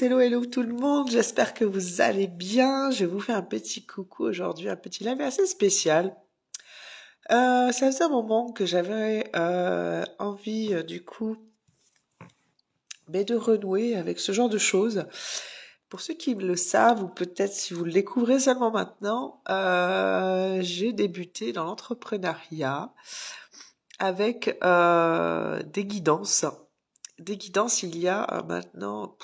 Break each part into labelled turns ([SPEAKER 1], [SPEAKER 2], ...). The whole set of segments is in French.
[SPEAKER 1] hello, hello tout le monde, j'espère que vous allez bien. Je vous fais un petit coucou aujourd'hui, un petit live assez spécial. Ça faisait un moment que j'avais envie du coup de renouer avec ce genre de choses. Pour ceux qui le savent ou peut-être si vous le découvrez seulement maintenant, j'ai débuté dans l'entrepreneuriat avec des guidances. Des guidances il y a maintenant...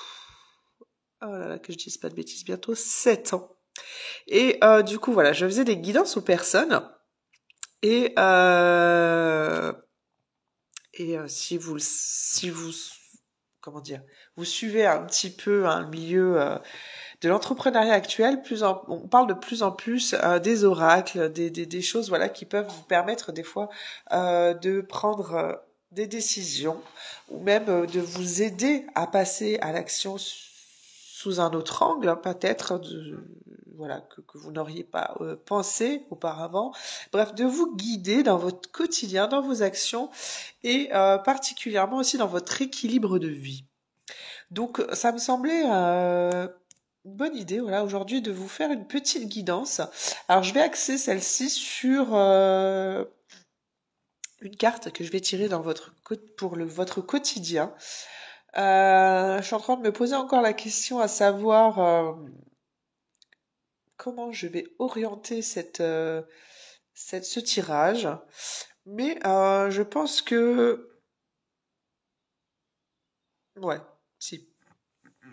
[SPEAKER 1] oh là là, que je dise pas de bêtises, bientôt 7 ans. Et du coup, voilà, je faisais des guidances aux personnes. Et, si vous, comment dire, vous suivez un petit peu le milieu de l'entrepreneuriat actuel, on parle de plus en plus des oracles, des choses, voilà, qui peuvent vous permettre des fois de prendre des décisions ou même de vous aider à passer à l'action sous un autre angle, peut-être, voilà, que vous n'auriez pas pensé auparavant. Bref, de vous guider dans votre quotidien, dans vos actions et particulièrement aussi dans votre équilibre de vie. Donc, ça me semblait une bonne idée, voilà, aujourd'hui de vous faire une petite guidance. Alors, je vais axer celle-ci sur une carte que je vais tirer dans votre quotidien. Je suis en train de me poser encore la question à savoir comment je vais orienter ce tirage. Mais je pense que... ouais, si.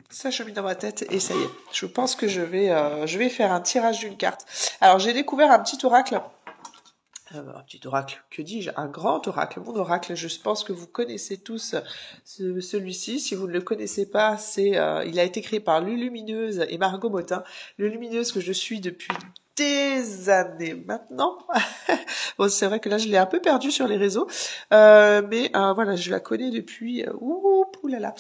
[SPEAKER 1] Ça chemine dans ma tête et ça y est. Je pense que je vais faire un tirage d'une carte. Alors, j'ai découvert un petit oracle. Un petit oracle, que dis-je? Un grand oracle, mon oracle. Je pense que vous connaissez tous celui-ci. Si vous ne le connaissez pas, il a été créé par Lulumineuse et Margot Motin. Lulumineuse que je suis depuis des années maintenant. Bon, c'est vrai que là, je l'ai un peu perdue sur les réseaux. Mais voilà, je la connais depuis... oulala.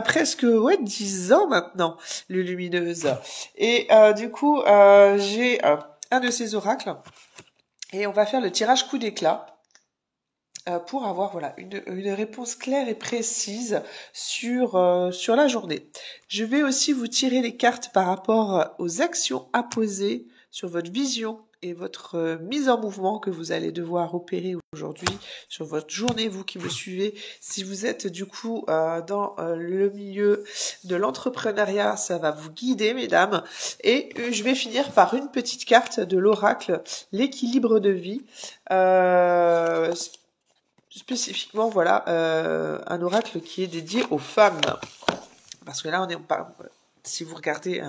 [SPEAKER 1] Presque 10 ans maintenant, Lulumineuse. Et du coup, j'ai un de ces oracles. Et on va faire le tirage coup d'éclat pour avoir voilà une réponse claire et précise sur la journée. Je vais aussi vous tirer les cartes par rapport aux actions à poser sur votre vision et votre mise en mouvement que vous allez devoir opérer aujourd'hui sur votre journée, vous qui me suivez. Si vous êtes du coup dans le milieu de l'entrepreneuriat, ça va vous guider, mesdames. Et je vais finir par une petite carte de l'oracle, l'équilibre de vie. Spécifiquement, voilà, un oracle qui est dédié aux femmes. Parce que là, si vous regardez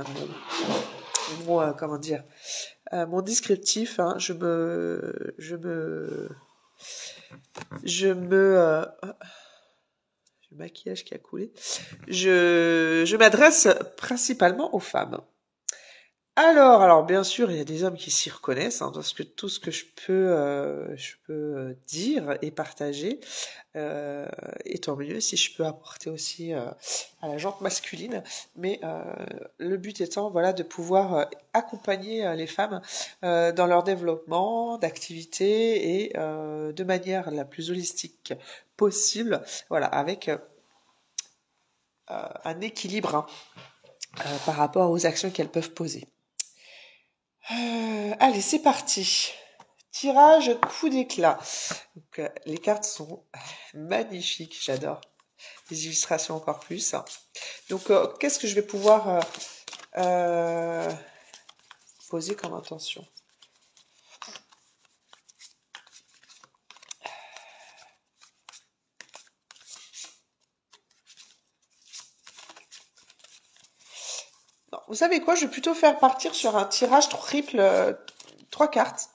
[SPEAKER 1] mon descriptif, hein, le maquillage qui a coulé. Je m'adresse principalement aux femmes. Alors bien sûr, il y a des hommes qui s'y reconnaissent dans tout ce que je peux dire et partager. Et tant mieux si je peux apporter aussi à la jante masculine. Mais le but étant, voilà, de pouvoir accompagner les femmes dans leur développement d'activité et de manière la plus holistique possible. Voilà, avec un équilibre par rapport aux actions qu'elles peuvent poser. Allez, c'est parti. Tirage coup d'éclat. Donc, les cartes sont magnifiques, j'adore. Les illustrations encore plus. Donc, qu'est-ce que je vais pouvoir poser comme intention? Non, vous savez quoi? Je vais plutôt faire partir sur un tirage triple, 3 cartes.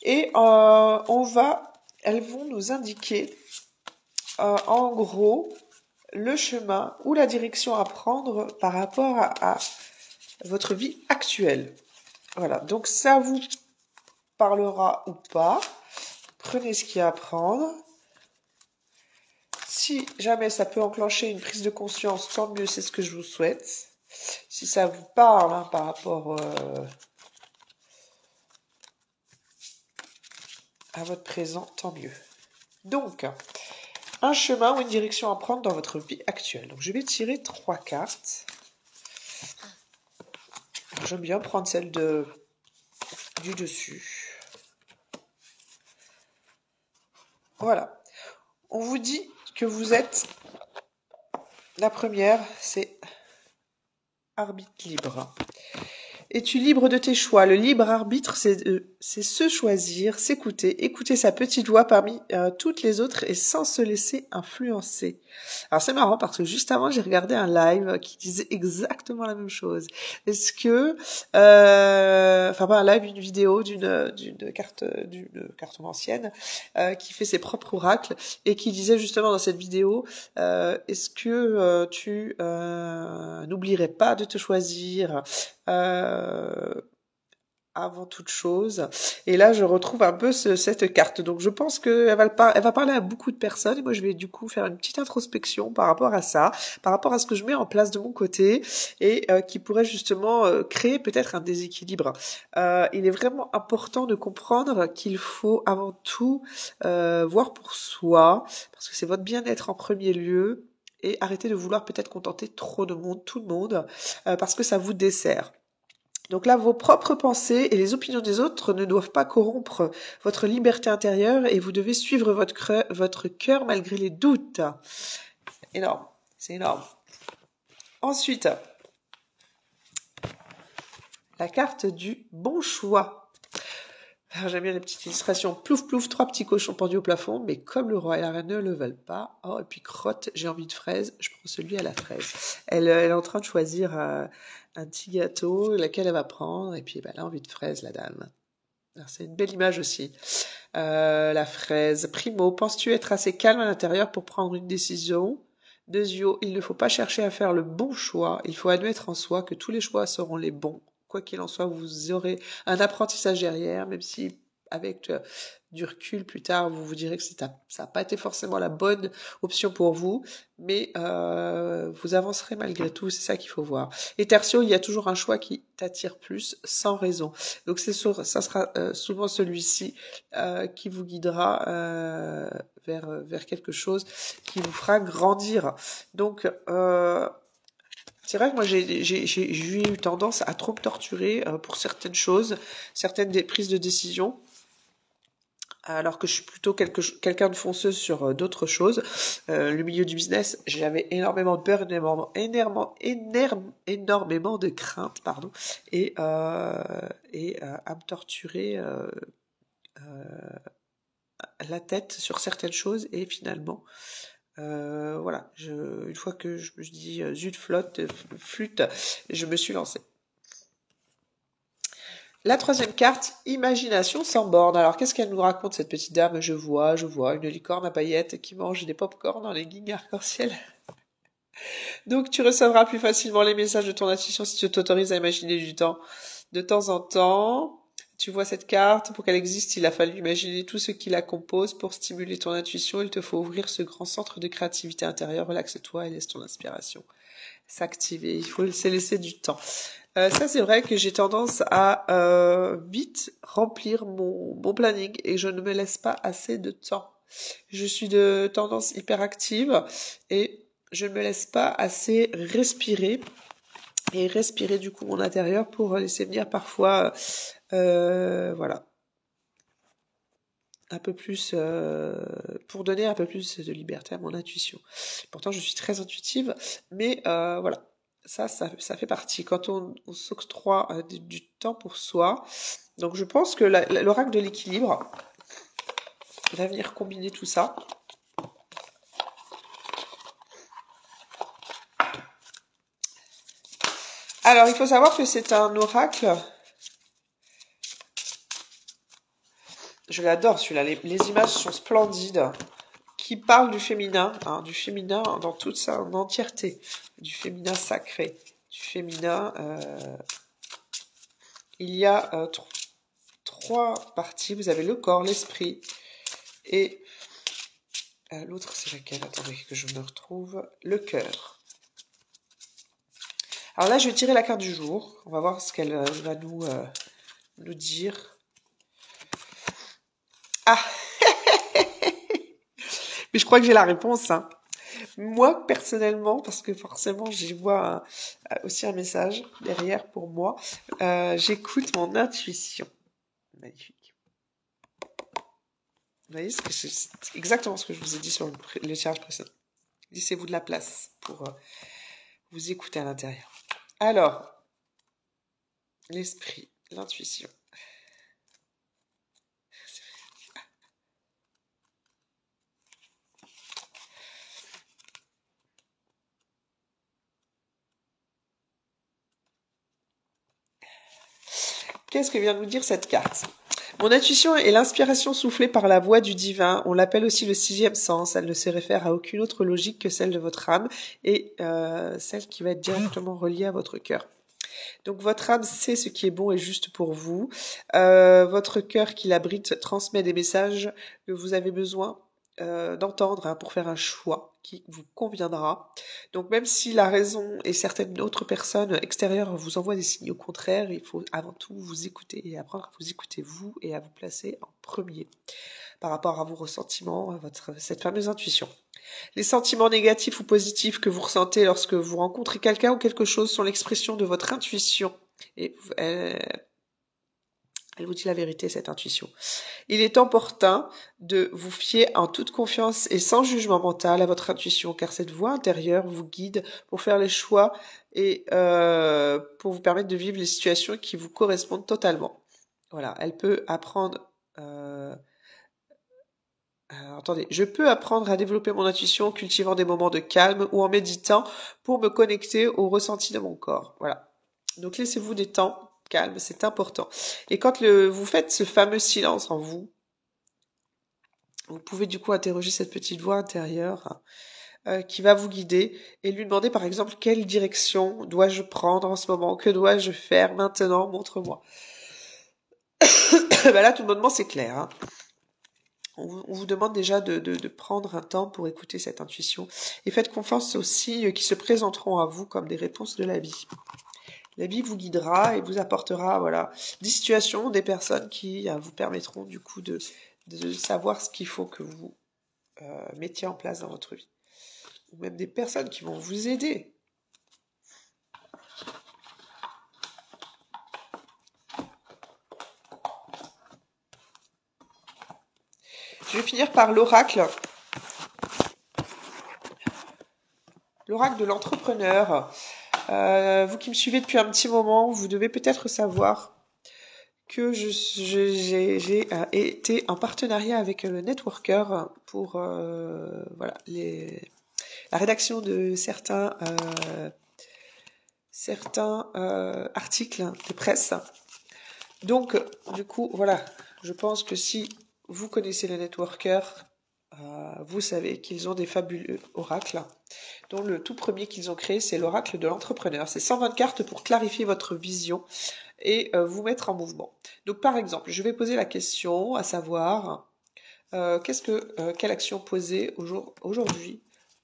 [SPEAKER 1] Et elles vont nous indiquer en gros le chemin ou la direction à prendre par rapport à votre vie actuelle. Voilà, donc ça vous parlera ou pas. Prenez ce qu'il y a à prendre. Si jamais ça peut enclencher une prise de conscience, tant mieux, c'est ce que je vous souhaite. Si ça vous parle hein, par rapport à votre présent, tant mieux. Donc, un chemin ou une direction à prendre dans votre vie actuelle. Donc, je vais tirer 3 cartes. J'aime bien prendre celle du dessus. Voilà. On vous dit que vous êtes... La première, c'est arbitre libre. Es-tu libre de tes choix? Le libre arbitre, c'est se choisir, s'écouter, écouter sa petite voix parmi toutes les autres et sans se laisser influencer. Alors c'est marrant parce que juste avant, j'ai regardé un live qui disait exactement la même chose. Est-ce que, enfin pas un live, une vidéo d'une cartomancienne qui fait ses propres oracles et qui disait justement dans cette vidéo, est-ce que tu n'oublierais pas de te choisir avant toute chose. Et là, je retrouve un peu cette carte. Donc, je pense qu'elle va, elle va parler à beaucoup de personnes. Et moi, je vais du coup faire une petite introspection par rapport à ça, par rapport à ce que je mets en place de mon côté et qui pourrait justement créer peut-être un déséquilibre. Il est vraiment important de comprendre qu'il faut avant tout voir pour soi, parce que c'est votre bien-être en premier lieu. Et arrêtez de vouloir peut-être contenter trop de monde, tout le monde, parce que ça vous dessert. Donc là, vos propres pensées et les opinions des autres ne doivent pas corrompre votre liberté intérieure et vous devez suivre votre cœur malgré les doutes. Énorme, c'est énorme. Ensuite, la carte du bon choix. Alors, j'aime bien les petites illustrations. Plouf, plouf, 3 petits cochons pendus au plafond, mais comme le roi et la reine ne le veulent pas, oh, et puis crotte, j'ai envie de fraise, je prends celui à la fraise. Elle est en train de choisir un petit gâteau, laquelle elle va prendre, et puis elle a envie de fraise, la dame. Alors, c'est une belle image aussi. La fraise. Primo, penses-tu être assez calme à l'intérieur pour prendre une décision? Deuxio, il ne faut pas chercher à faire le bon choix, il faut admettre en soi que tous les choix seront les bons. Quoi qu'il en soit, vous aurez un apprentissage derrière, même si avec du recul plus tard, vous vous direz que ça n'a pas été forcément la bonne option pour vous, mais vous avancerez malgré tout, c'est ça qu'il faut voir. Et tertio, il y a toujours un choix qui t'attire plus, sans raison. Donc ça sera souvent celui-ci qui vous guidera vers quelque chose qui vous fera grandir. Donc c'est vrai que moi j'ai eu tendance à trop me torturer pour certaines choses, certaines prises de décision, alors que je suis plutôt quelqu'un de fonceuse sur d'autres choses. Le milieu du business, j'avais énormément de peur, énormément de crainte, pardon, et à me torturer la tête sur certaines choses, et finalement voilà, une fois que je me dis zut flûte, je me suis lancée. La troisième carte, imagination sans borne. Alors qu'est-ce qu'elle nous raconte cette petite dame? Je vois une licorne à paillettes qui mange des pop-corn dans les guignes arc-en-ciel. Donc tu recevras plus facilement les messages de ton intuition si tu t'autorises à imaginer de temps en temps. Tu vois cette carte, pour qu'elle existe, il a fallu imaginer tout ce qui la compose. Pour stimuler ton intuition, il te faut ouvrir ce grand centre de créativité intérieure. Relaxe-toi et laisse ton inspiration s'activer. Il faut se laisser du temps. Ça, c'est vrai que j'ai tendance à vite remplir mon planning et je ne me laisse pas assez de temps. Je suis de tendance hyperactive et je ne me laisse pas assez respirer. Et respirer du coup mon intérieur pour laisser venir parfois voilà, un peu plus pour donner un peu plus de liberté à mon intuition. Pourtant je suis très intuitive, mais voilà, ça fait partie quand on s'octroie du temps pour soi. Donc je pense que l'oracle de l'équilibre va venir combiner tout ça. Alors il faut savoir que c'est un oracle. Je l'adore celui-là, les images sont splendides, qui parlent du féminin dans toute sa entièreté, du féminin sacré, du féminin. Il y a 3 parties, vous avez le corps, l'esprit, et l'autre c'est laquelle? Attendez que je me retrouve, le cœur. Alors là je vais tirer la carte du jour, on va voir ce qu'elle va nous dire. Ah mais je crois que j'ai la réponse, hein. Moi, personnellement, parce que forcément, j'y vois aussi un message derrière pour moi, j'écoute mon intuition. Magnifique. Vous voyez, c'est exactement ce que je vous ai dit sur le tirage précédent. Laissez-vous de la place pour vous écouter à l'intérieur. Alors, l'esprit, l'intuition. Qu'est-ce que vient de nous dire cette carte? Mon intuition est l'inspiration soufflée par la voix du divin. On l'appelle aussi le sixième sens. Elle ne se réfère à aucune autre logique que celle de votre âme et celle qui va être directement reliée à votre cœur. Donc votre âme sait ce qui est bon et juste pour vous. Votre cœur qui l'abrite transmet des messages que vous avez besoin d'entendre pour faire un choix qui vous conviendra. Donc même si la raison et certaines autres personnes extérieures vous envoient des signaux contraires, il faut avant tout vous écouter et apprendre à vous écouter vous et à vous placer en premier par rapport à vos ressentiments, à cette fameuse intuition. Les sentiments négatifs ou positifs que vous ressentez lorsque vous rencontrez quelqu'un ou quelque chose sont l'expression de votre intuition. Et elle vous dit la vérité, cette intuition. Il est opportun de vous fier en toute confiance et sans jugement mental à votre intuition, car cette voix intérieure vous guide pour faire les choix et pour vous permettre de vivre les situations qui vous correspondent totalement. Voilà, elle peut apprendre... attendez, je peux apprendre à développer mon intuition en cultivant des moments de calme ou en méditant pour me connecter au ressenti de mon corps. Voilà. Donc laissez-vous des temps calmes, c'est important. Et quand vous faites ce fameux silence en vous, vous pouvez du coup interroger cette petite voix intérieure qui va vous guider et lui demander par exemple quelle direction dois-je prendre en ce moment, que dois-je faire maintenant, montre-moi. Ben là tout bonnement c'est clair. Hein. On vous demande déjà de prendre un temps pour écouter cette intuition et faites confiance aux signes qui se présenteront à vous comme des réponses de la vie. La vie vous guidera et vous apportera des situations, des personnes qui vous permettront du coup de savoir ce qu'il faut que vous mettiez en place dans votre vie. Ou même des personnes qui vont vous aider. Je vais finir par l'oracle. L'oracle de l'entrepreneur. Vous qui me suivez depuis un petit moment, vous devez peut-être savoir que j'ai été en partenariat avec le Networker pour la rédaction de certains articles de presse. Donc, du coup, voilà, je pense que si vous connaissez le Networker, vous savez qu'ils ont des fabuleux oracles, dont le tout premier qu'ils ont créé, c'est l'oracle de l'entrepreneur. C'est 120 cartes pour clarifier votre vision et vous mettre en mouvement. Donc, par exemple, je vais poser la question à savoir quelle action poser aujourd'hui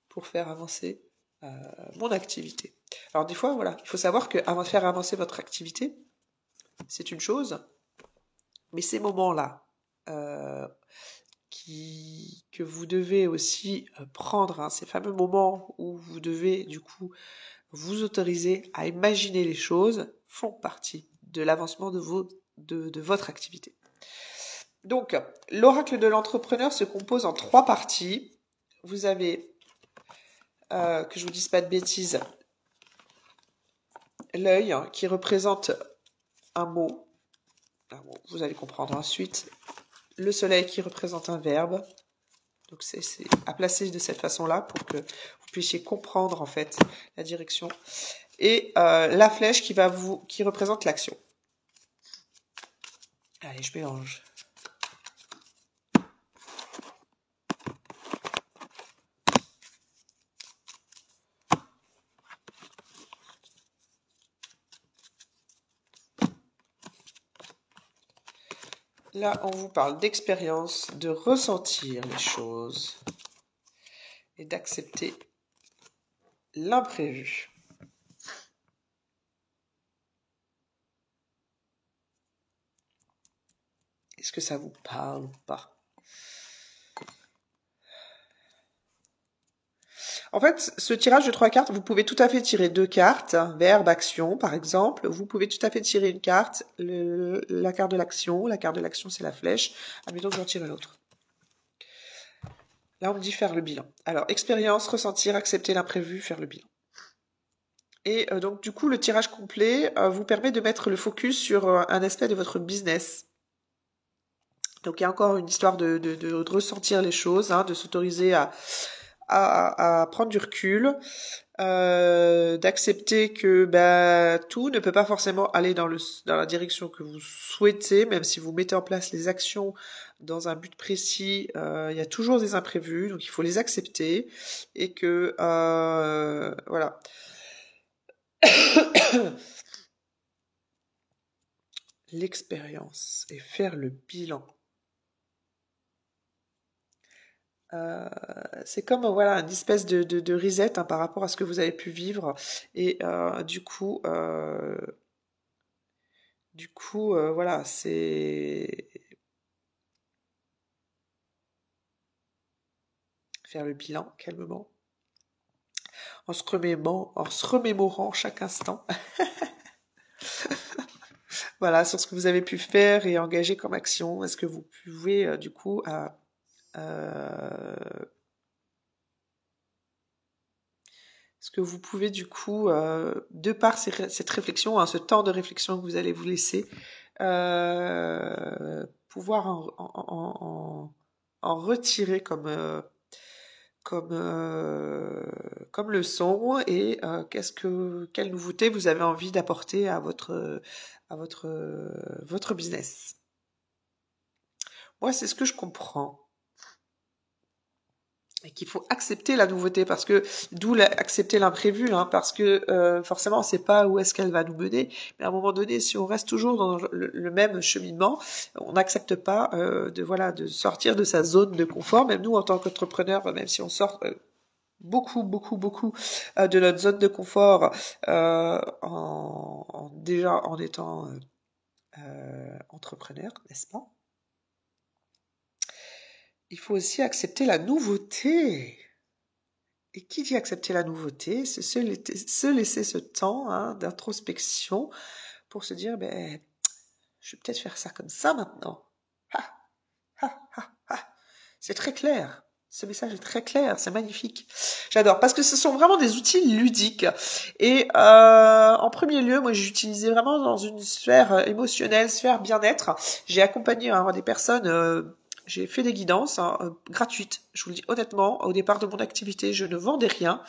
[SPEAKER 1] pour faire avancer mon activité. Alors, des fois, voilà, il faut savoir que avant de faire avancer votre activité, c'est une chose, mais ces moments-là que vous devez aussi prendre, hein, ces fameux moments où vous devez du coup vous autoriser à imaginer les choses, font partie de l'avancement de votre activité. Donc, l'oracle de l'entrepreneur se compose en 3 parties. Vous avez, que je vous dise pas de bêtises, l'œil qui représente un mot. Vous allez comprendre ensuite. Le soleil qui représente un verbe. Donc c'est à placer de cette façon-là pour que vous puissiez comprendre en fait la direction. Et la flèche qui représente l'action. Allez, je mélange. Là, on vous parle d'expérience, de ressentir les choses et d'accepter l'imprévu. Est-ce que ça vous parle ou pas? En fait, ce tirage de 3 cartes, vous pouvez tout à fait tirer 2 cartes, verbe, action, par exemple. Vous pouvez tout à fait tirer une carte, la carte de l'action. La carte de l'action, c'est la flèche. Admettons que j'en tire une autre. Là, on me dit faire le bilan. Alors, expérience, ressentir, accepter l'imprévu, faire le bilan. Et donc, du coup, le tirage complet vous permet de mettre le focus sur un aspect de votre business. Donc, il y a encore une histoire de ressentir les choses, hein, de s'autoriser à prendre du recul, d'accepter que tout ne peut pas forcément aller dans la direction que vous souhaitez, même si vous mettez en place les actions dans un but précis, il y a toujours des imprévus, donc il faut les accepter, et que voilà. L'expérience et faire le bilan. C'est comme voilà une espèce de reset, hein, par rapport à ce que vous avez pu vivre, et du coup voilà, c'est faire le bilan calmement, en se remémorant chaque instant voilà, sur ce que vous avez pu faire et engager comme action. Est-ce que vous pouvez du coup est-ce que vous pouvez du coup, de par cette réflexion, hein, ce temps de réflexion que vous allez vous laisser, pouvoir en retirer comme leçon, et quelle nouveauté vous avez envie d'apporter à votre business. Moi, c'est ce que je comprends. Et qu'il faut accepter la nouveauté, parce que d'où accepter l'imprévu, hein, parce que forcément on ne sait pas où est-ce qu'elle va nous mener, mais à un moment donné, si on reste toujours dans le même cheminement, on n'accepte pas de sortir de sa zone de confort. Même nous, en tant qu'entrepreneurs, même si on sort beaucoup de notre zone de confort, déjà en étant entrepreneur, n'est-ce pas? Il faut aussi accepter la nouveauté. Et qui dit accepter la nouveauté, c'est se laisser ce temps, hein, d'introspection pour se dire, je vais peut-être faire ça comme ça maintenant. Ha, ha, ha, ha. C'est très clair. Ce message est très clair, c'est magnifique. J'adore, parce que ce sont vraiment des outils ludiques. Et en premier lieu, moi j'ai utilisé vraiment dans une sphère émotionnelle, sphère bien-être. J'ai accompagné des personnes... j'ai fait des guidances gratuites. Je vous le dis honnêtement, au départ de mon activité, je ne vendais rien.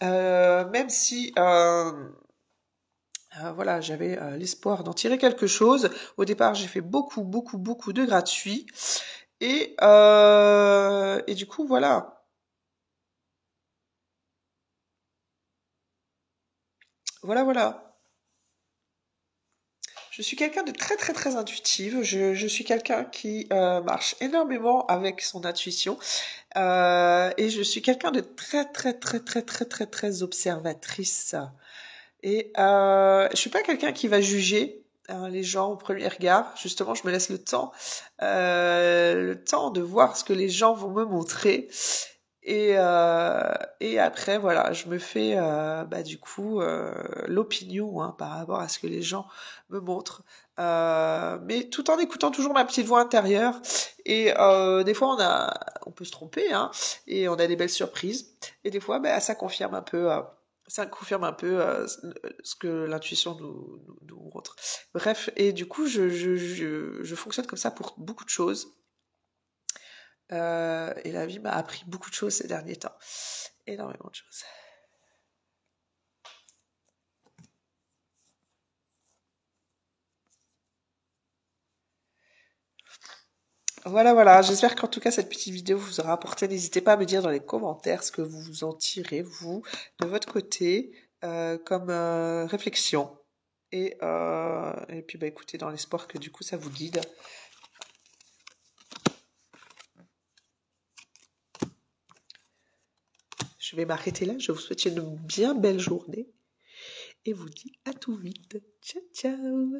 [SPEAKER 1] Même si voilà, j'avais l'espoir d'en tirer quelque chose. Au départ, j'ai fait beaucoup de gratuits. Et du coup, voilà. Voilà. Je suis quelqu'un de très intuitive. Je suis quelqu'un qui marche énormément avec son intuition. Et je suis quelqu'un de très observatrice. Et je suis pas quelqu'un qui va juger les gens au premier regard. Justement, je me laisse le temps de voir ce que les gens vont me montrer. Et après, voilà, je me fais du coup l'opinion, hein, par rapport à ce que les gens me montrent. Mais tout en écoutant toujours ma petite voix intérieure. Et des fois, on peut se tromper, hein, et on a des belles surprises. Et des fois, ça confirme un peu... ce que l'intuition nous montre. Bref, et du coup, je fonctionne comme ça pour beaucoup de choses. Et la vie m'a appris beaucoup de choses ces derniers temps. Énormément de choses. Voilà. J'espère qu'en tout cas, cette petite vidéo vous aura apporté. N'hésitez pas à me dire dans les commentaires ce que vous en tirez, vous, de votre côté, comme réflexion. Et puis, écoutez, dans l'espoir que du coup, ça vous guide. Je vais m'arrêter là. Je vous souhaite une bien belle journée. Et vous dis à tout vite. Ciao.